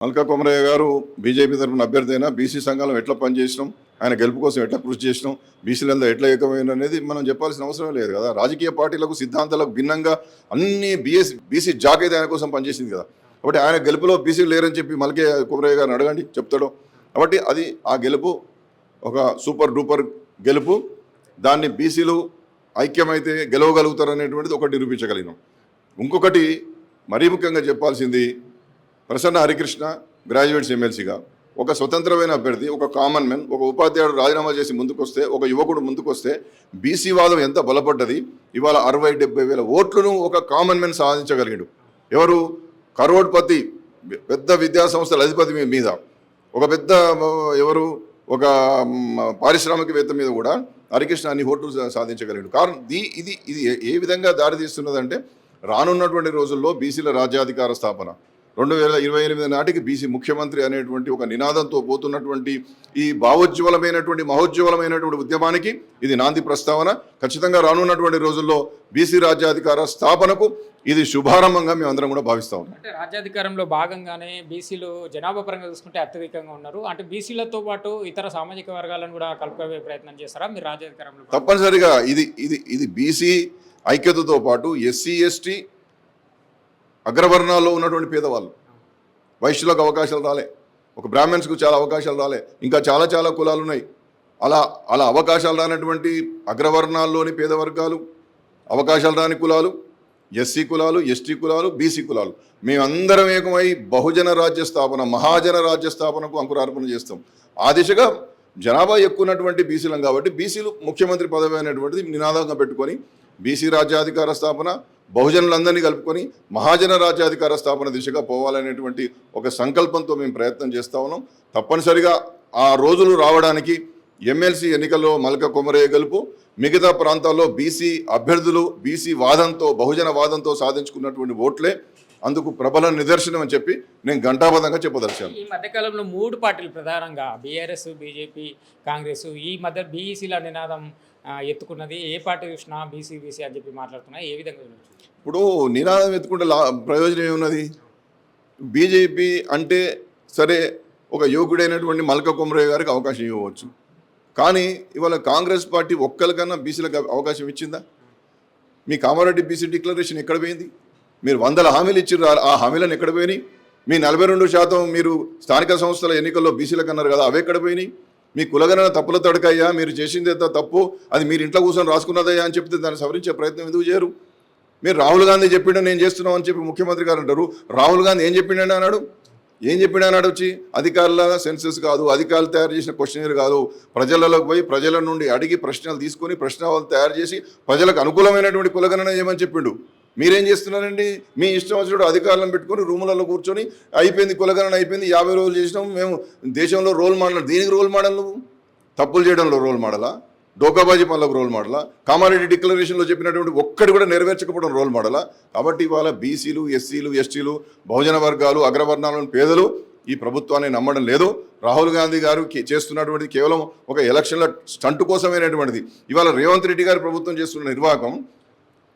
మల్కా కొమరయ్య గారు బీజేపీ తరఫున అభ్యర్థి అయినా బీసీ సంఘాలను ఎట్లా పనిచేసినాం, ఆయన గెలుపు కోసం ఎట్లా కృషి చేసినాం, బీసీలంతా ఎట్లా ఏకమైన అనేది మనం చెప్పాల్సిన అవసరం లేదు కదా. రాజకీయ పార్టీలకు సిద్ధాంతాలకు భిన్నంగా అన్ని బీసీ జాకైతే ఆయన కోసం పనిచేసింది కదా. కాబట్టి ఆయన గెలుపులో బీసీలు లేరని చెప్పి మల్కే కొమరయ్య గారిని అడగండి, చెప్తాడు. కాబట్టి అది ఆ గెలుపు ఒక సూపర్ డూపర్ గెలుపు. దాన్ని బీసీలు ఐక్యమైతే గెలవగలుగుతారు అనేటువంటిది ఒకటి నిరూపించగలిగినాం. ఇంకొకటి మరీ ముఖ్యంగా చెప్పాల్సింది, ప్రసన్న హరికృష్ణ గ్రాడ్యుయేట్స్ ఎమ్మెల్సీగా ఒక స్వతంత్రమైన అభ్యర్థి, ఒక కామన్ మ్యాన్, ఒక ఉపాధ్యాయుడు రాజీనామా చేసి ముందుకొస్తే, ఒక యువకుడు ముందుకొస్తే బీసీ వాదం ఎంత బలపడ్డది. ఇవాళ 60-70 వేల ఓట్లను ఒక కామన్ మ్యాన్ సాధించగలిగాడు. ఎవరు? కరోడ్పతి, పెద్ద విద్యా సంస్థల అధిపతి మీద, ఒక పెద్ద ఎవరు, ఒక పారిశ్రామికవేత్త మీద కూడా హరికృష్ణ అన్ని ఓట్లు సాధించగలిగాడు. కారణం ఇది ఏ విధంగా దారితీస్తున్నదంటే, రానున్నటువంటి రోజుల్లో బీసీల రాజ్యాధికార స్థాపన 2028 నాటికి బీసీ ముఖ్యమంత్రి అనేటువంటి ఒక నినాదంతో పోతున్నటువంటి ఈ భావోజ్వలమైనటువంటి మహోజ్వలమైనటువంటి ఉద్యమానికి ఇది నాంది ప్రస్తావన. ఖచ్చితంగా రానున్నటువంటి రోజుల్లో బీసీ రాజ్యాధికార స్థాపనకు ఇది శుభారంభంగా మేము అందరం కూడా భావిస్తా ఉన్నాం. అంటే రాజ్యాధికారంలో భాగంగానే బీసీలు జనాభా పరంగా చూసుకుంటే అత్యధికంగా ఉన్నారు. అంటే బీసీలతో పాటు ఇతర సామాజిక వర్గాలను కూడా కలుపుకోవే ప్రయత్నం చేస్తారా మీరు రాజ్యాధికారంలో? తప్పనిసరిగా ఇది బీసీ ఐక్యతతో పాటు ఎస్సీ ఎస్టీ అగ్రవర్ణాల్లో ఉన్నటువంటి పేదవాళ్ళు, వైశ్యులకు అవకాశాలు రాలే, ఒక బ్రాహ్మణ్స్కు చాలా అవకాశాలు రాలే, ఇంకా చాలా కులాలు ఉన్నాయి. అలా అవకాశాలు రానటువంటి అగ్రవర్ణాల్లోని పేద వర్గాలు, అవకాశాలు రాని కులాలు, ఎస్సీ కులాలు, ఎస్టీ కులాలు, బీసీ కులాలు, మేమందరం ఏకమై బహుజన రాజ్య స్థాపన, మహాజన రాజ్య స్థాపనకు అంకురార్పణ చేస్తాం. ఆ దిశగా జనాభా ఎక్కువ ఉన్నటువంటి బీసీలం కాబట్టి బీసీలు ముఖ్యమంత్రి పదవి అనేటువంటిది నినాదంగా పెట్టుకొని బీసీ రాజ్యాధికార స్థాపన, బహుజనులందరినీ కలుపుకొని మహాజన రాజ్యాధికార స్థాపన దిశగా పోవాలనేటువంటి ఒక సంకల్పంతో మేము ప్రయత్నం చేస్తూ ఉన్నాం. తప్పనిసరిగా ఆ రోజులు రావడానికి ఎమ్మెల్సీ ఎన్నికల్లో మల్కా కొమరయ్య గెలుపు, మిగతా ప్రాంతాల్లో బీసీ అభ్యర్థులు బీసీ వాదంతో, బహుజన వాదంతో సాధించుకున్నటువంటి ఓట్లే అందుకు ప్రబల నిదర్శనం అని చెప్పి నేను ఘంటాబద్ధంగా చెప్పదలిచాను. ఈ మధ్యకాలంలో 3 పార్టీలు ప్రధానంగా బీఆర్ఎస్, బీజేపీ, కాంగ్రెస్ ఈ మధ్య బీసీల నినాదం ఎత్తుకున్నది. ఏ పార్టీ చూసినా బీసీ అని చెప్పి మాట్లాడుతున్నాయి. ఏ విధంగా చూడొచ్చు? ఇప్పుడు నినాదం ఎత్తుకుంటే ప్రయోజనం ఏమున్నది? బీజేపీ అంటే సరే, ఒక యువకుడైనటువంటి మల్కా కొమరయ్య గారికి అవకాశం ఇవ్వవచ్చు. కానీ ఇవాళ కాంగ్రెస్ పార్టీ ఒక్కరికన్నా బీసీలకు అవకాశం ఇచ్చిందా? మీ కామారెడ్డి బీసీ డిక్లరేషన్ ఎక్కడ పోయింది? మీరు 100 హామీలు ఇచ్చారు, ఆ హామీలను ఎక్కడ పోయినాయి? మీ 42% మీరు స్థానిక సంస్థల ఎన్నికల్లో బీసీలకు అన్నారు కదా, అవి ఎక్కడ పోయినాయి? మీ కులగణన తప్పుల తడకయ్యా, మీరు చేసింది తప్పు, అది మీరు ఇంట్లో కూర్చొని రాసుకున్నదయ్యా అని చెప్తే దాన్ని సవరించే ప్రయత్నం ఎందుకు చేయరు? మీరు రాహుల్ గాంధీ చెప్పిండు నేను చేస్తున్నాం అని చెప్పి ముఖ్యమంత్రి గారు అంటారు. రాహుల్ గాంధీ ఏం చెప్పిండని అన్నాడు? వచ్చి అధికారుల సెన్సెస్ కాదు, అధికారులు తయారు చేసిన క్వశ్చనర్ కాదు, ప్రజలలోకి పోయి ప్రజల నుండి అడిగి ప్రశ్నలు తీసుకొని ప్రశ్నలు తయారు చేసి ప్రజలకు అనుకూలమైనటువంటి కులగణన చేయమని చెప్పిండు. మీరేం చేస్తున్నారండి? మీ ఇష్టం వచ్చినప్పుడు అధికారులను పెట్టుకొని రూములలో కూర్చొని అయిపోయింది, కులగణన అయిపోయింది, 50 రోజులు చేసినాం, మేము దేశంలో రోల్ మోడల్. దీనికి రోల్ మోడల్ నువ్వు? తప్పులు చేయడంలో రోల్ మోడలా? డోకాబాజీ పనులకు రోల్ మోడలా? కామారెడ్డి డిక్లరేషన్లో చెప్పినటువంటి ఒక్కటి కూడా నెరవేర్చకపోవడం రోల్ మోడలా? కాబట్టి ఇవాళ బీసీలు, ఎస్సీలు, ఎస్టీలు, బహుజన వర్గాలు, అగ్రవర్ణాలను పేదలు ఈ ప్రభుత్వాన్ని నమ్మడం లేదు. రాహుల్ గాంధీ గారు చేస్తున్నటువంటిది కేవలం ఒక ఎలక్షన్ల స్టంట్ కోసమైనటువంటిది. ఇవాళ రేవంత్ రెడ్డి గారి ప్రభుత్వం చేస్తున్న నిర్వాహకం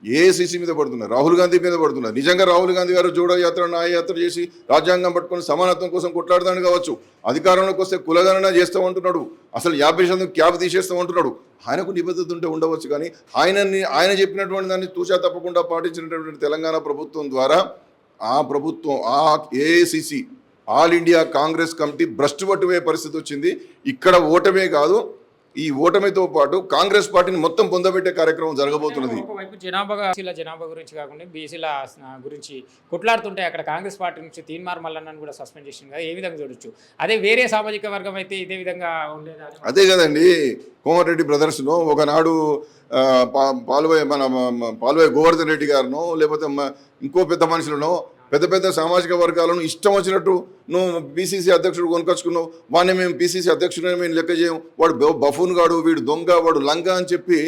ఏఐసీసీ మీద పడుతున్నారు, రాహుల్ గాంధీ మీద పడుతున్నారు. నిజంగా రాహుల్ గాంధీ గారు జోడో యాత్ర, న్యాయ యాత్ర చేసి రాజ్యాంగం పట్టుకొని సమానత్వం కోసం కొట్లాడదాని కావచ్చు, అధికారంలోకి వస్తే కులగణన చేస్తామంటున్నాడు, అసలు 50% క్యాబ్ తీసేస్తామంటున్నాడు. ఆయనకు నిబద్ధత ఉంటే ఉండవచ్చు, కానీ ఆయన చెప్పినటువంటి దాన్ని తూచా తప్పకుండా పాటించినటువంటి తెలంగాణ ప్రభుత్వం ద్వారా ఆ AICC, all India Congress committee భ్రష్టు పట్టుపోయే పరిస్థితి వచ్చింది. ఇక్కడ ఓటమే కాదు, ఈ ఓటమితో పాటు కాంగ్రెస్ పార్టీని మొత్తం పొందబెట్టే కార్యక్రమం జరగబోతున్నది. ఒకవైపు జనాభా గురించి కాకుండా బీసీల గురించి కొట్లాడుతుంటే అక్కడ కాంగ్రెస్ పార్టీ నుంచి తీన్మార్ మల్లన్నను కూడా సస్పెండ్ చేసింది కదా, ఏ విధంగా చూడొచ్చు? అదే వేరే సామాజిక వర్గం అయితే ఇదే విధంగా ఉండేదా? అదే కదండి, కోమటిరెడ్డి బ్రదర్స్ను ఒకనాడు పాల్వాయి గోవర్ధన్ రెడ్డి గారినో లేకపోతే ఇంకో పెద్ద మనుషులను, పెద్ద సామాజిక వర్గాలను ఇష్టం వచ్చినట్టు నువ్వు బీసీసీ అధ్యక్షుడు కొనుకొచ్చుకున్నావు, వాడిని మేము బీసీసీ అధ్యక్షుడు మేము లెక్క చేయం, వాడు బఫూన్ గాడు, వీడు దొంగ, వాడు లంక అని చెప్పి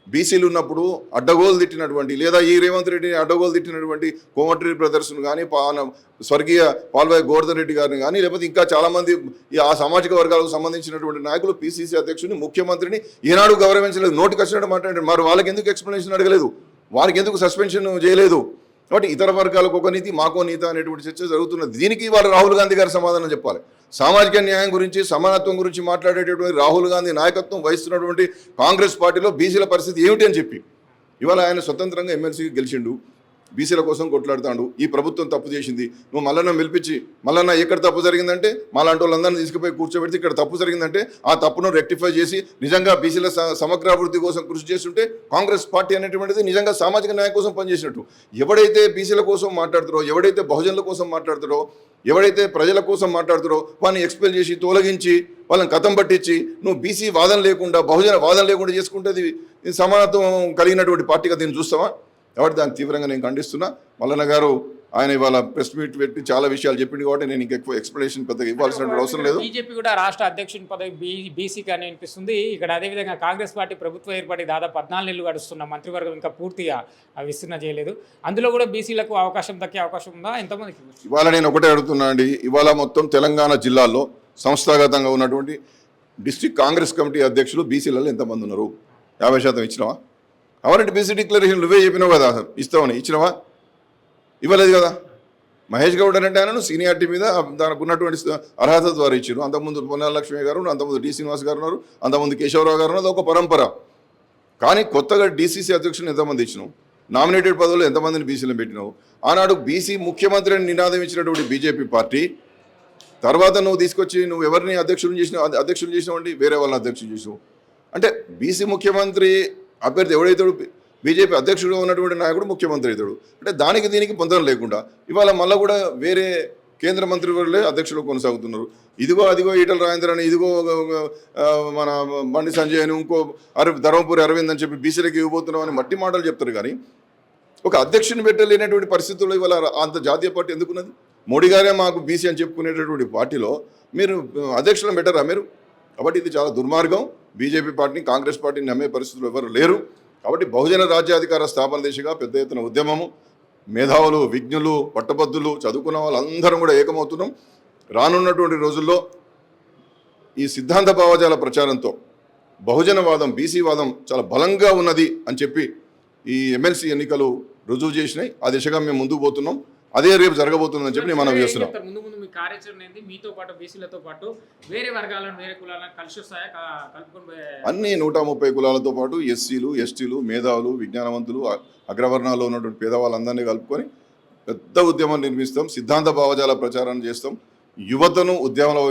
బీసీలు ఉన్నప్పుడు అడ్డగోలు తిట్టినటువంటి, లేదా ఈ రేవంత్ రెడ్డిని అడ్డగోలు తిట్టినటువంటి కోమటిరెడ్డి బ్రదర్స్ను కానీ, స్వర్గీయ పాల్వాయి గోవర్ధన్ రెడ్డి గారిని కానీ, లేకపోతే ఇంకా చాలామంది ఆ సామాజిక వర్గాలకు సంబంధించినటువంటి నాయకులు పీసీసీ అధ్యక్షుడిని, ముఖ్యమంత్రిని ఈనాడు గౌరవించలేదు. నోటికి వచ్చినట్టు మాట్లాడారు. మరి వాళ్ళకి ఎందుకు ఎక్స్ప్లెనేషన్ అడగలేదు? వారికి ఎందుకు సస్పెన్షన్ చేయలేదు? కాబట్టి ఇతర వర్గాలకు ఒక నీతి మాకో నీతి అనేటువంటి చర్చ జరుగుతున్నది. దీనికి ఇవాళ రాహుల్ గాంధీ గారు సమాధానం చెప్పాలి. సామాజిక న్యాయం గురించి సమానత్వం గురించి మాట్లాడేటటువంటి రాహుల్ గాంధీ నాయకత్వం వహిస్తున్నటువంటి కాంగ్రెస్ పార్టీలో బీసీల పరిస్థితి ఏమిటి అని చెప్పి ఇవాళ ఆయన స్వతంత్రంగా ఎమ్మెల్సీకి గెలిచిండు, బీసీల కోసం కొట్లాడుతాడు. ఈ ప్రభుత్వం తప్పు చేసింది, నువ్వు మల్లన్న పిలిపించి మల్లన్న ఎక్కడ తప్పు జరిగిందంటే మాలాంటి వాళ్ళందరినీ తీసుకుపోయి కూర్చోబెడితే ఇక్కడ తప్పు జరిగిందంటే ఆ తప్పును రెక్టిఫై చేసి నిజంగా బీసీల సమగ్రాభివృద్ధి కోసం కృషి చేస్తుంటే కాంగ్రెస్ పార్టీ అనేటువంటిది నిజంగా సామాజిక న్యాయం కోసం పనిచేసినట్టు. ఎవడైతే బీసీల కోసం మాట్లాడుతారో, ఎవడైతే బహుజనుల కోసం మాట్లాడుతారో, ఎవడైతే ప్రజల కోసం మాట్లాడుతారో వాడిని ఎక్స్పెల్ చేసి తొలగించి వాళ్ళని కథం పట్టించి నువ్వు బీసీ వాదన లేకుండా బహుజన వాదన లేకుండా చేసుకుంటే ఇది సమానత్వం కలిగినటువంటి పార్టీగా దీన్ని చూస్తావా? కాబట్టి దాన్ని తీవ్రంగా నేను ఖండిస్తున్నా. మల్లన్న గారు ఆయన ఇవాళ ప్రెస్ మీట్ పెట్టి చాలా విషయాలు చెప్పింది కాబట్టి నేను ఇంకా ఎక్కువ ఎక్స్ప్లెనేషన్ పెద్దగా ఇవ్వాల్సిన అవసరం లేదు. బీజేపీ కూడా రాష్ట్ర అధ్యక్షుని పదవి బీసీకి అని అనిపిస్తుంది. ఇక్కడ అదేవిధంగా కాంగ్రెస్ పార్టీ ప్రభుత్వం ఏర్పడి దాదాపు 14 నెలలు గడుస్తున్న మంత్రివర్గం ఇంకా పూర్తిగా విస్తరణ చేయలేదు. అందులో కూడా బీసీలకు అవకాశం దక్కే అవకాశం ఉందా? ఎంతమందికి? ఇవాళ నేను ఒకటే అడుగుతున్నా అండి, ఇవాళ మొత్తం తెలంగాణ జిల్లాల్లో సంస్థాగతంగా ఉన్నటువంటి డిస్ట్రిక్ట్ కాంగ్రెస్ కమిటీ అధ్యక్షులు బీసీలలో ఎంతమంది ఉన్నారు? 50% ఇచ్చినావా? అవరంటే బీసీ డిక్లరేషన్ నువ్వే చెప్పినావు కదా ఇస్తామని, ఇచ్చినావా? ఇవ్వలేదు కదా. మహేష్ గౌడ్ అంటే ఆయనను సీనియారిటీ మీద దానికి ఉన్నటువంటి అర్హత ద్వారా ఇచ్చారు. అంతకుముందు పొన్నాల లక్ష్మి గారు, అంతకుముందు డి శ్రీనివాస్ గారు ఉన్నారు, అంతకుముందు కేశవరావు గారు ఉన్నారు. ఒక పరంపర. కానీ కొత్తగా డీసీసీ అధ్యక్షులు ఎంతమంది ఇచ్చినావు? నామినేటెడ్ పదవులు ఎంతమందిని బీసీలను పెట్టినావు? ఆనాడు బీసీ ముఖ్యమంత్రి అని నినాదం ఇచ్చినటువంటి బీజేపీ పార్టీ తర్వాత నువ్వు తీసుకొచ్చి నువ్వు ఎవరిని అధ్యక్షులు చేసినావు అండి? వేరే వాళ్ళని అధ్యక్షులు చేసినావు. అంటే బీసీ ముఖ్యమంత్రి అభ్యర్థి ఎవడైతాడు? బీజేపీ అధ్యక్షుడు ఉన్నటువంటి నాయకుడు ముఖ్యమంత్రి అవుతాడు. అంటే దానికి దీనికి పొందడం లేకుండా ఇవాళ మళ్ళీ కూడా వేరే కేంద్ర మంత్రివర్యులే అధ్యక్షులు కొనసాగుతున్నారు. ఇదిగో అదిగో ఈటల రాజేందర్ అని, ఇదిగో మన బండి సంజయ్ అని, ఇంకో ధర్మపురి అరవింద్ అని చెప్పి బీసీలకు ఇవ్వబోతున్నాం అని మట్టి మాటలు చెప్తారు. కానీ ఒక అధ్యక్షుని పెట్టలేనటువంటి పరిస్థితుల్లో ఇవాళ అంత జాతీయ పార్టీ ఎందుకున్నది? మోడీ గారే మాకు బీసీ అని చెప్పుకునేటటువంటి పార్టీలో మీరు అధ్యక్షులను పెట్టరా మీరు? కాబట్టి ఇది చాలా దుర్మార్గం. బీజేపీ పార్టీని కాంగ్రెస్ పార్టీని నమ్మే పరిస్థితులు ఎవరు లేరు. కాబట్టి బహుజన రాజ్యాధికార స్థాపన దిశగా పెద్ద ఎత్తున ఉద్యమము, మేధావులు, విజ్ఞులు, పట్టభద్రులు, చదువుకున్న వాళ్ళందరం కూడా ఏకమవుతున్నాం. రానున్నటువంటి రోజుల్లో ఈ సిద్ధాంత భావజాల ప్రచారంతో బహుజనవాదం, బీసీవాదం చాలా బలంగా ఉన్నది అని చెప్పి ఈ ఎమ్మెల్సీ ఎన్నికలు రుజువు చేసినాయి. ఆ దిశగా మేము ముందుకు పోతున్నాం. అదే రేపు జరగబోతుందని చెప్పి నేను మనం చేస్తున్నాం. ముందు ముందు మీ కార్యాచరణ ఏంది? మీతో పాటు బీసీలతో పాటు వేరే వర్గాలను, వేరే కులాలను కలిసి వస్తాయా, కలుపుకొని? అన్ని 130 కులాలతో పాటు ఎస్సీలు, ఎస్టీలు, మేధావులు, విజ్ఞానవంతులు, అగ్రవర్ణాల్లో ఉన్నటువంటి పేదవాళ్ళందరినీ కలుపుకొని పెద్ద ఉద్యమం నిర్మిస్తాం. సిద్ధాంత భావజాల ప్రచారం చేస్తాం. యువతను ఉద్యమంలో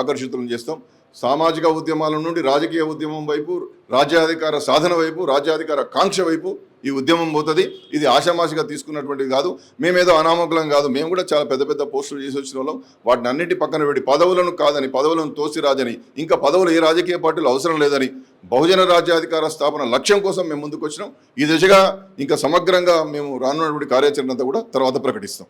ఆకర్షితులను చేస్తాం. సామాజిక ఉద్యమాల నుండి రాజకీయ ఉద్యమం వైపు, రాజ్యాధికార సాధన వైపు, రాజ్యాధికార కాంక్ష వైపు ఈ ఉద్యమం పోతుంది. ఇది ఆషామాషిగా తీసుకున్నటువంటిది కాదు. మేమేదో అనామకులం కాదు. మేము కూడా చాలా పెద్ద పెద్ద పోస్టులు చేసి వచ్చిన వాళ్ళం. వాటిని అన్నింటి పక్కన పెట్టి పదవులను కాదని, పదవులను తోసి రాజని, ఇంకా పదవులు ఏ రాజకీయ పార్టీలు అవసరం లేదని బహుజన రాజ్యాధికార స్థాపన లక్ష్యం కోసం మేము ముందుకు వచ్చినాం. ఈ దిశగా ఇంకా సమగ్రంగా మేము రానున్నటువంటి కార్యాచరణ అంతా కూడా తర్వాత ప్రకటిస్తాం.